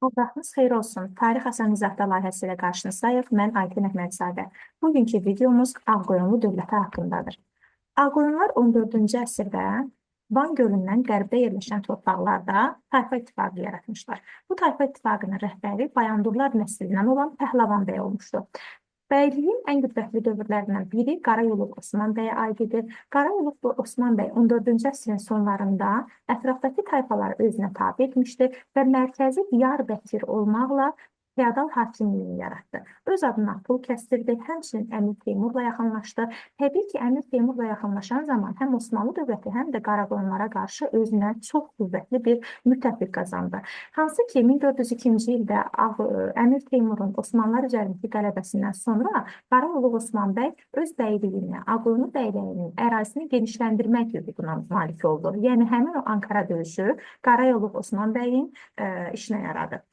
Sabahınız xeyir olsun. Tarix Əsən-Nizahda layihəsi ilə qarşınızdayıq. Mən Aytən Əhmədzadə. Bugünkü videomuz Ağqoyunlu dövləti haqqındadır. Ağqoyunlar 14-cü əsrdə Van gölündən qərbdə yerləşən torpaqlarda tayfa ittifaqı yaratmışlar. Bu tayfa ittifaqının rəhbəri Bayandurlar nəslindən olan Pəhləvan bəy olmuşdu. Bəyliyin ən qüdrətli dövrlərindən biri Qarayolub Osman bəyə aid edir. Qarayolub Osman bəy 14-cü əsrin sonlarında ətrafdakı tayfaları özünə tabe etmişdi və mərkəzi Diyarbəkir olmaqla feodal hakimliyini yaratdı. Öz adına pul kəsdirdi, həmçinin Əmir Teymurla yaxınlaşdı. Təbii ki, Əmir Teymurla yaxınlaşan zaman həm Osmanlı dövləti, həm də Qaraqoyunlara qarşı özünə çox qüvvətli bir müttəfiq qazandı. Hansı ki, 1402-ci ildə Əmir Teymurun Osmanlılar üzərindəki qələbəsindən sonra Qarayolub Osman bəy öz bəyliyini, Ağqoyunlu bəyliyinin ərazisini genişləndirmək hüququna malik oldu. Yəni, həmin o Ankara döyüşü Qarayolub Osman bəyin işinə yaradı.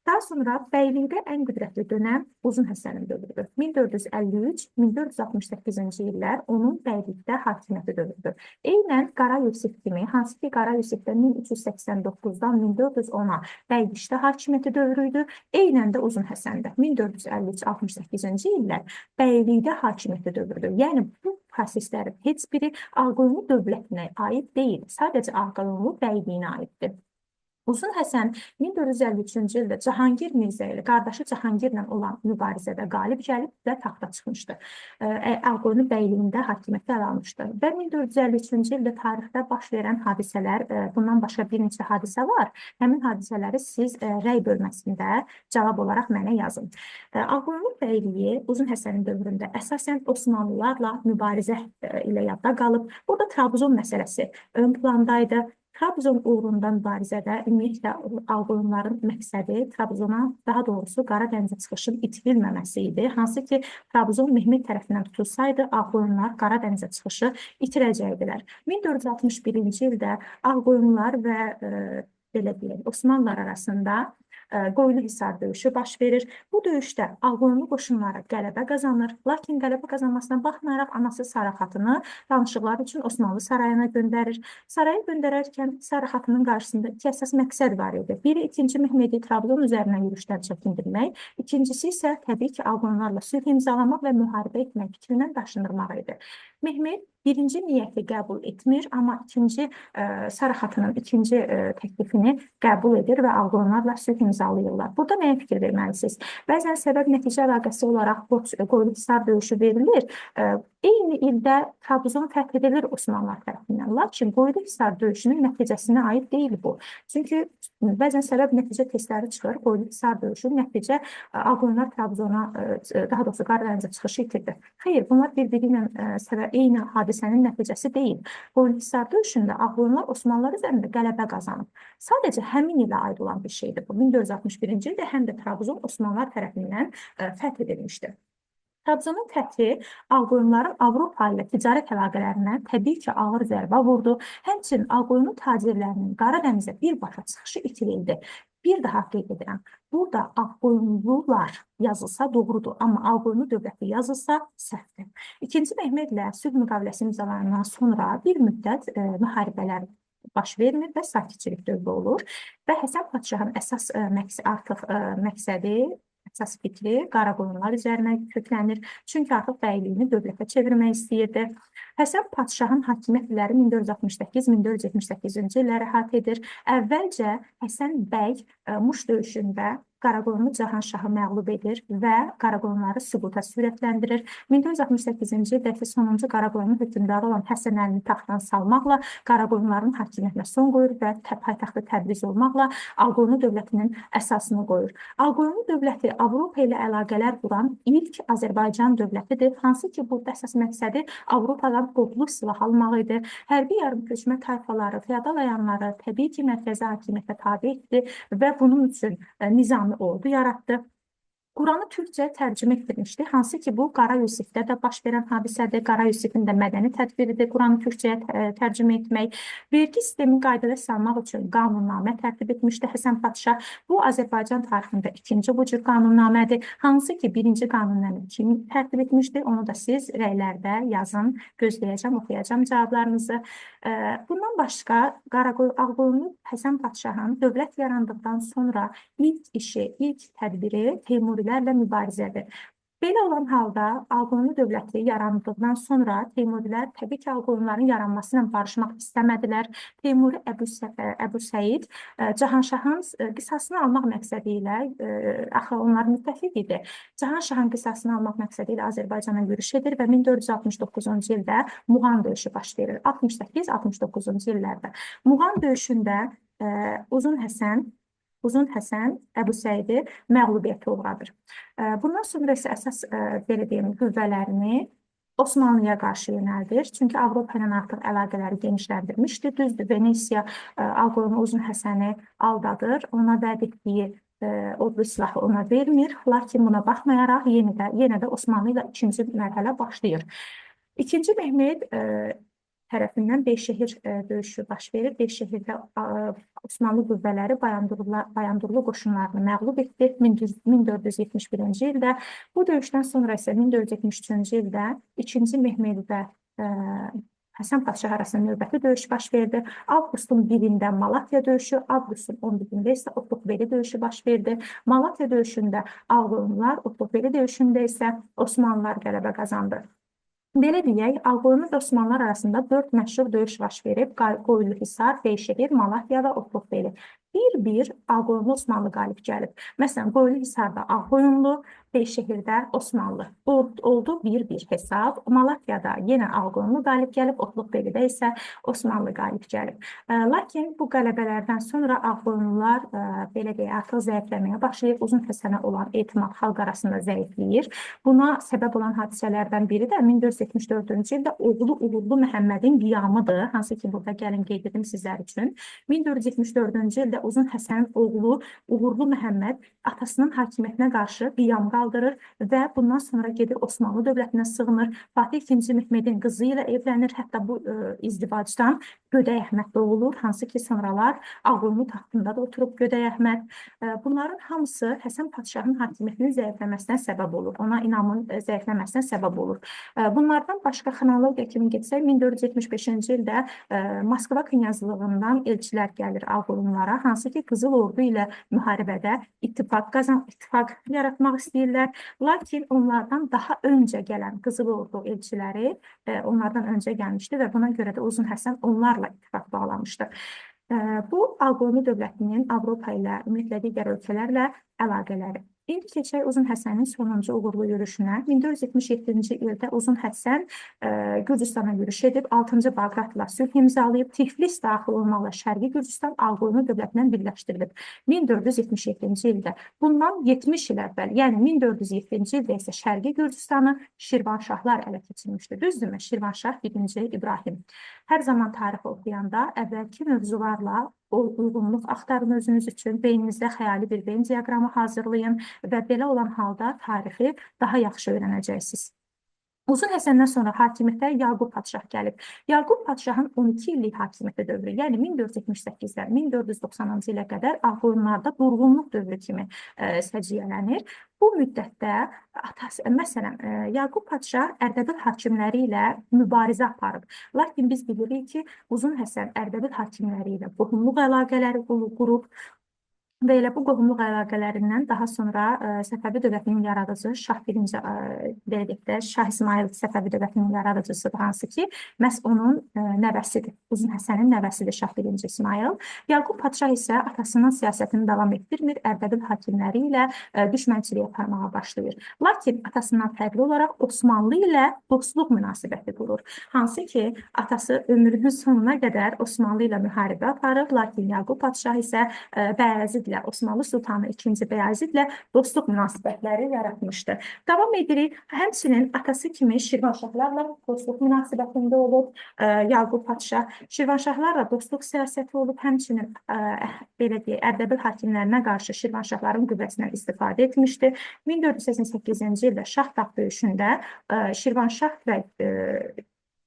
Daha sonra bəylikdə ən qüdrətli dönəm Uzun Həsənin dövrüdür. 1453-1468-ci illər onun bəylikdə hakimiyyəti dövrüdür. Eynən Qara Yusif kimi, hansı ki Qara Yusifdə 1389-dan 1410-a bəylikdə hakimiyyəti dövrü idi. Eynən də Uzun Həsəndə 1453-68-ci illər bəylikdə hakimiyyəti dövrüdür. Yəni bu proseslərin heç biri Ağqoyunlu dövlətinə aid deyil, sadəcə Ağqoyunlu bəyliyinə aiddir. Uzun Həsən 1453-cü ildə Cahangir Mirzə ilə, qardaşı Cahangirlə olan mübarizədə qalib gəlib və taxta çıxmışdı. Ağqoyunlu bəyliyində hakimiyyəti ələ almışdı. Və 1453-cü ildə tarixdə baş verən hadisələr, bundan başqa bir neçə hadisə var. Həmin hadisələri siz rəy bölməsində cavab olaraq mənə yazın. Ağqoyunlu bəyliyi Uzun Həsənin dövründə əsasən Osmanlılarla mübarizə ilə yadda qalıb. Burada Trabzon məsələsi ön plandaydı. Trabzon uğrunda mübarizədə ümumiyyətlə Ağqoyunların məqsədi Trabzona, daha doğrusu Qara dənizə çıxışın itirilməməsi idi. Hansı ki, Trabzon Mehmet tərəfindən tutulsaydı, Ağqoyunlar Qara dənizə çıxışı itirəcəkdilər. 1461-ci ildə Ağqoyunlar və belə deyək, Osmanlılar arasında Qoylu Hisar döyüşü baş verir. Bu döyüşdə Ağqoyunlu qoşunları qələbə qazanır. Lakin qələbə qazanmasına baxmayaraq anası Sara xatını danışıqlar üçün Osmanlı sarayına göndərir. Saraya göndərərkən Sara xatının qarşısında iki əsas məqsəd var idi. Biri, 2-ci Mehmedi Trabzon üzərinə yürüşdən çəkindirmək. İkincisi isə təbii ki, Ağqoyunlarla sülh imzalamaq və müharibə etmək fikrindən daşındırmaq idi. Mehmed birinci niyyəti qəbul etmir, amma Sara xatının ikinci təklifini qəbul edir və Ağqoyunlarla sülh imzalayırlar. Burada nəyə fikir verməlisiniz? Bəzən səbəb-nəticə əlaqəsi olaraq Qoylu Hisar döyüşü verilir. Eyni ildə Trabzon fəth edilir Osmanlılar tərəfindən. Lakin Qoylu Hisar döyüşünün nəticəsinə aid deyil bu. Çünki bəzən səbəb-nəticə testləri çıxır. Qoylu Hisar döyüşü nəticə Ağqoyunlar Trabzona, daha doğrusu Qara dənizə çıxışı itirdi. Xeyr, bunlar bir-biri ilə eyni hadisənin nəticəsi deyil. Qoylu Hisar döyüşündə Ağqoyunlar Osmanlılar üzərində qələbə qazanıb. Sadəcə həmin ilə aid olan bir şeydir bu. 1461-ci ildə həm də Trabzon Osmanlılar tərəfindən fəth edilmişdir. Trabzonun fəthi Ağqoyunların Avropa ilə ticarət əlaqələrinə təbii ki, ağır zərbə vurdu. Həmçinin Ağqoyunlu tacirlərinin Qara dənizə birbaşa çıxışı itirildi. Bir daha qeyd edirəm, burada Ağqoyunlular yazılsa doğrudur, amma Ağqoyunlu dövləti yazılsa səhvdir. İkinci Mehmedlə sülh müqaviləsi imzalanandan sonra bir müddət müharibələr baş vermir və sakitçilik dövrü olur və Həsən Padşahın əsas məqsədi, əsas fikri Qaraqoyunlar üzərinə köklənir. Çünki artıq bəyliyini dövlətə çevirmək istəyirdi. Həsən Padşahın hakimiyyət illəri 1468-1478-ci illəri əhatə edir. Əvvəlcə Həsən bəy Muş döyüşündə Qaraqoyunlu Cahanşahı məğlub edir və Qaraqoyunları süquta sürətləndirir. 1468-ci ildə isə sonuncu Qaraqoyunlu hökmdarı olan Həsən Əlini taxtdan salmaqla Qaraqoyunların hakimiyyətinə son qoyur və paytaxtı Təbriz olmaqla Ağqoyunlu dövlətinin əsasını qoyur. Ağqoyunlu dövləti Avropa ilə əlaqələr quran ilk Azərbaycan dövlətidir. Hansı ki, burada əsas məqsədi Avropadan qoplu silah almaq idi. Hərbi yarımköçmə tayfaları, feodal əyanları təbii ki, mərkəzi hakimiyyətə tabe etdi və bunun üçün nizami ordu yaratdı. Quranı türkcə tərcümə etdirmişdi. Hansı ki, bu Qara Yusifdə də baş verən hadisədir. Qara Yusifin də mədəni tədbiridir Quranı türkcəyə tərcümə etmək. Vergi sistemini qaydada salmaq üçün qanunnamə tərtib etmişdi Həsən Padşah. Bu, Azərbaycan tarixində ikinci bu cür qanunnamədir. Hansı ki, birinci qanunnamə kim tərtib etmişdi? Onu da siz rəylərdə yazın. Gözləyəcəm, oxuyacam cavablarınızı. Bundan başqa, Ağqoyunlu Həsən Padşahın dövlət yarandıqdan sonra ilk işi, ilk tədbiri Teymurilərlə mübarizədir. Belə olan halda Ağqoyunlu dövləti yarandıqdan sonra Teymurilər təbii ki, Ağqoyunluların yaranması ilə barışmaq istəmədilər. Teymuri Əbu Səid Cahanşahın qisasını almaq məqsədi ilə, axı onlar müttəfiq idi. Cahanşahın qisasını almaq məqsədi ilə Azərbaycana yürüş edir və 1469-cu ildə Muğan döyüşü baş verir. 68-69-cu illərdə. Muğan döyüşündə Uzun Həsən Əbu Səidi məğlubiyyətə uğradır. Bundan sonra isə əsas belə deyim, qüvvələrini Osmanlıya qarşı yönəldir. Çünki Avropa ilə artıq əlaqələri genişləndirmişdi. Düzdür, Venesiya Ağqoyunlu Uzun Həsəni aldadır. Ona vəd etdiyi odlu silahı ona vermir. Lakin buna baxmayaraq yenə də Osmanlı ilə ikinci mərhələ başlayır. İkinci Mehmet tərəfindən Beyşəhir döyüşü baş verir. Beyşəhirdə Osmanlı qüvvələri Bayandurlu qoşunlarını məğlub etdi 1471-ci ildə. Bu döyüşdən sonra isə 1473-cü ildə 2-ci Mehmeddə Həsən Padşah arasında növbəti döyüş baş verdi. Avqustun 1-də Malatya döyüşü, avqustun 11-də isə Otluqbeli döyüşü baş verdi. Malatya döyüşündə Ağqoyunlular, Otluqbeli döyüşündə isə Osmanlılar qələbə qazandı. Belə deyək, Ağqoyunlu və Osmanlılar arasında 4 məşhur döyüş baş verib. Qoyunluhisar, Beyşəhir, Malatya və Otluqbeli. Bir Ağqoyunlu Osmanlı qalib gəlib. Məsələn, Qoyunluhisarda Ağqoyunlu, Beyşəhirdə Osmanlı. Oldu 1-1 hesab. Malatyada yenə Ağqoyunlu qalib gəlib, Otluqbelidə isə Osmanlı qalib gəlib. Lakin bu qələbələrdən sonra Ağqoyunlular belə deyək, artıq zəifləməyə başlayıb. Uzun Həsənə olan etimad xalq arasında zəifləyir. Buna səbəb olan hadisələrdən biri də 1474-cü ildə oğlu Uğurlu Məhəmmədin qiyamıdır. Hansı ki, burada gəlin qeyd edim sizlər üçün. 1474-cü ildə Uzun Həsənin oğlu Uğurlu Məhəmməd atasının hakimiyyətinə qarşı qiyam qaldırır və bundan sonra gedir Osmanlı dövlətinə sığınır. Fatih II Mehmedin qızı ilə evlənir. Hətta bu izdivacdan Gödək Əhməd doğulur. Hansı ki, sonralar Ağqoyunlu taxtında da oturub Gödək Əhməd. Bunların hamısı Həsən Padşahın hakimiyyətinin zəifləməsinə səbəb olur. Ona inamın zəifləməsinə səbəb olur. Bunlardan başqa xronologiya kimi getsək, 1475-ci ildə Moskva knyazlığından elçilər gəlir Ağqoyunlulara. Hansı ki, Qızıl Ordu ilə müharibədə ittifaq yaratmaq istəyirlər. Lakin onlardan daha öncə gələn Qızıl Ordu elçiləri onlardan öncə gəlmişdi və buna görə də Uzun Həsən onlarla ittifaq bağlamışdı. Bu, Ağqoyunlu dövlətinin Avropa ilə, ümumiyyətlə digər ölkələrlə əlaqələri. İndi keçək Uzun Həsənin sonuncu uğurlu yürüşünə. 1477-ci ildə Uzun Həsən Gürcüstana yürüş edib, 6-cı Bağratla sülh imzalayıb, Tiflis daxil olmaqla Şərqi Gürcüstan Ağqoyunlu dövlətindən birləşdirilib. 1477-ci ildə. Bundan 70 il əvvəl, yəni 1407-ci ildə isə Şərqi Gürcüstanı Şirvanşahlar ələ keçirmişdir. Düzdürmü? Şirvanşah 1-ci İbrahim. Hər zaman tarix oxuyanda əvvəlki mövzularla uyğunluq axtarın özünüz üçün, beyninizdə xəyali bir beyin diaqramı hazırlayın və belə olan halda tarixi daha yaxşı öyrənəcəksiniz. Uzun Həsəndən sonra hakimiyyətə Yaqub Padşah gəlib. Yaqub Padşahın 12 illik hakimiyyəti dövrü, yəni 1478-dən 1490-cı ilə qədər Ağqoyunlularda durğunluq dövrü kimi səciyyələnir. Bu müddətdə məsələn, Yaqub Padşah Ərdəbil hakimləri ilə mübarizə aparıb. Lakin biz bilirik ki, Uzun Həsən Ərdəbil hakimləri ilə qohumluq əlaqələri qurub və elə bu qohumluq əlaqələrindən daha sonra Səfəvi dövlətinin yaradıcı Şah İsmayıl Səfəvi dövlətinin yaradıcısıdır, hansı ki, məhz onun nəvəsidir. Uzun Həsənin nəvəsidir Şah 1-ci İsmayıl. Yaqub Padşah isə atasının siyasətini davam etdirmir, Ərdəbil hakimləri ilə düşmənçilik aparmağa başlayır. Lakin atasından fərqli olaraq Osmanlı ilə dostluq münasibəti qurur. Hansı ki, atası ömrünün sonuna qədər Osmanlı ilə müharibə aparır, lakin Yaqub Padşah isə Bəyazid ilə ilə Osmanlı Sultanı II. Bəyazitlə dostluq münasibətləri yaratmışdı. Davam edirik. Həmçinin atası kimi Şirvanşahlarla dostluq münasibətində olub. Yaqub Padşah Şirvanşahlarla dostluq siyasəti olub. Həmçinin belə deyək, Ərdəbil hakimlərinə qarşı Şirvanşahların qüvvəsindən istifadə etmişdi. 1488-ci ildə Şahdağ döyüşündə Şirvanşah və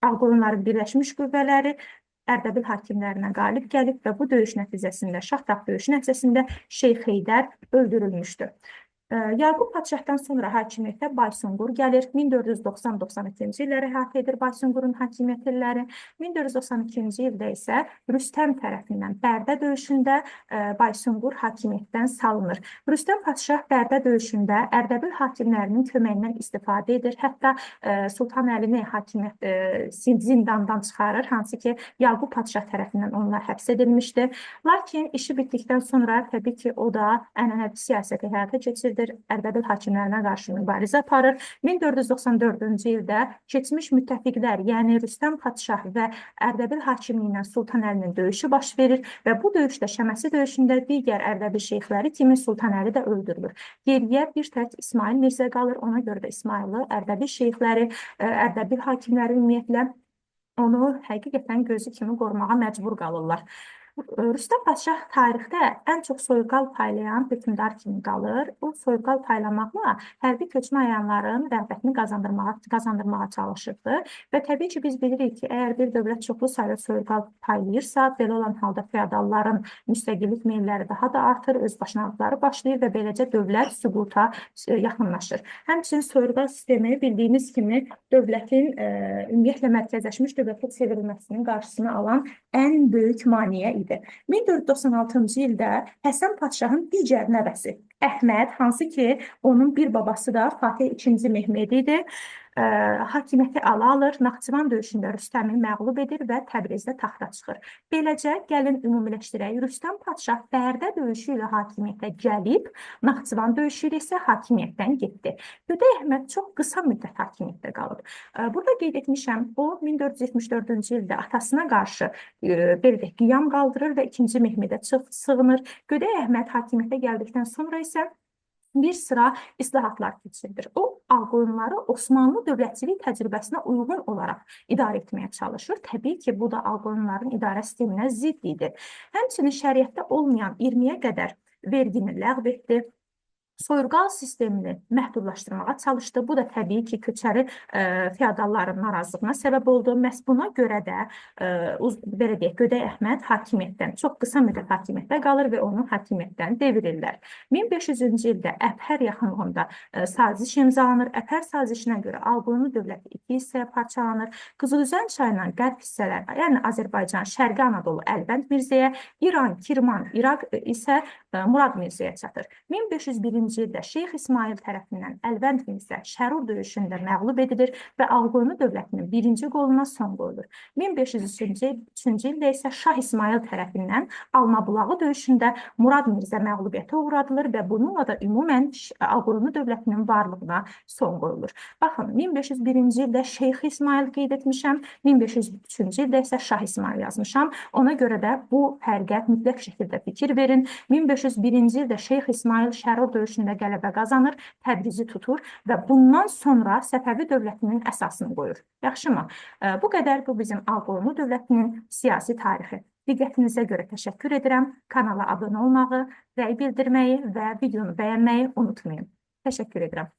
Ağqoyunların birləşmiş qüvvələri Ərdəbil hakimlərinə qalib gəlib və bu döyüş nəticəsində, Şahdağ döyüşü nəticəsində Şeyx Heydər öldürülmüşdür. Yaqub Padşahdan sonra hakimiyyətə Baysunqur gəlir. 1490-92-ci illəri əhatə edir Baysunqurun hakimiyyət illəri. 1492-ci ildə isə Rüstəm tərəfindən Bərdə döyüşündə Baysunqur hakimiyyətdən salınır. Rüstəm Padşah Bərdə döyüşündə Ərdəbil hakimlərinin köməyindən istifadə edir. Hətta Sultan Əlini hakimiyyət zindandan çıxarır, hansı ki Yaqub Padşah tərəfindən onlar həbs edilmişdi. Lakin işi bitdikdən sonra təbii ki o da ənənəvi siyasəti həyata keçirdi. Ərdəbil hakimlərinə qarşı mübarizə aparır. 1494-cü ildə keçmiş müttəfiqlər, yəni Rüstəm Padşah və Ərdəbil hakimliyindən Sultan Əlinin döyüşü baş verir və bu döyüşdə, Şəməsi döyüşündə digər Ərdəbil şeyxləri kimi Sultan Əli də öldürülür. Geriyə bir tək İsmail Mirzə qalır. Ona görə də İsmaili Ərdəbil şeyxləri, Ərdəbil hakimləri ümumiyyətlə onu həqiqətən gözü kimi qorumağa məcbur qalırlar. Rüstəm Padşah tarixdə ən çox soyuqal paylayan hökmdar kimi qalır. O soyuqal paylamaqla hərbi köçmə əyanların rəğbətini qazandırmağa çalışırdı və təbii ki biz bilirik ki, əgər bir dövlət çoxlu sayda soyuqal paylayırsa, belə olan halda feodalların müstəqillik meylləri daha da artır, özbaşınalıqları başlayır və beləcə dövlət süquta yaxınlaşır. Həmçinin soyuqal sistemi bildiyiniz kimi dövlətin ümumiyyətlə mərkəzləşmiş dövlətə çevrilməsinin qarşısını alan ən böyük maneə idi. 1496-cı ildə Həsən Padşahın digər nəvəsi Əhməd, hansı ki onun bir babası da Fatih II. Mehmed idi, hakimiyyəti alır, Naxçıvan döyüşündə Rüstəmi məğlub edir və Təbrizdə taxta çıxır. Beləcə, gəlin ümumiləşdirək, Rüstəm Padşah Bərdə döyüşü ilə hakimiyyətə gəlib, Naxçıvan döyüşü ilə isə hakimiyyətdən getdi. Gödək Əhməd çox qısa müddət hakimiyyətdə qalıb. Burada qeyd etmişəm, o 1474-cü ildə atasına qarşı belə qiyam qaldırır və II. Mehmedə sığınır. Gödək Əhməd hakimiyyətə gəldikdən sonra isə bir sıra islahatlar keçirilir. O, Ağqoyunları Osmanlı dövlətçilik təcrübəsinə uyğun olaraq idarə etməyə çalışır. Təbii ki, bu da Ağqoyunların idarə sisteminə zidd idi. Həmçinin şəriətdə olmayan 20-yə qədər vergini ləğv etdi. Soyurqal sistemini məhdudlaşdırmağa çalışdı. Bu da təbii ki, köçəri feodalların narazılığına səbəb oldu. Məhz buna görə də belə deyək, Gödək Əhməd hakimiyyətdən, çox qısa müddət hakimiyyətdə qalır və onu hakimiyyətdən devirirlər. 1500-cü ildə Əbhər yaxınlığında saziş imzalanır. Əbhər sazişinə görə Ağqoyunlu dövləti iki hissəyə parçalanır. Qızılüzən çayından qərb hissələr, yəni Azərbaycan, Şərqi Anadolu Əlbənd Mirzəyə, İran, Kirman, İraq isə Murad Mirzəyə çatır. 1501-ci ildə Şeyx İsmail tərəfindən Əlbənd Mirzə Şərur döyüşündə məğlub edilir və Ağqoyunlu dövlətinin birinci qoluna son qoyulur. 1503-cü ildə isə Şah İsmail tərəfindən Almabulağı döyüşündə Murad Mirzə məğlubiyyətə uğradılır və bununla da ümumən Ağqoyunlu dövlətinin varlığına son qoyulur. Baxın, 1501-ci ildə Şeyx İsmail qeyd etmişəm, 1503-cü ildə isə Şah İsmail yazmışam. Ona görə də bu fərqə mütləq şəkildə fikir verin. 1501-ci ildə Şeyx İsmail Şərur döyüşündə qələbə qazanır, Təbrizi tutur və bundan sonra Səfəvi dövlətinin əsasını qoyur. Yaxşımı? Bu qədər bu bizim Ağqoyunlu dövlətinin siyasi tarixi. Diqqətinizə görə təşəkkür edirəm. Kanala abunə olmağı, rəy bildirməyi və videonu bəyənməyi unutmayın. Təşəkkür edirəm.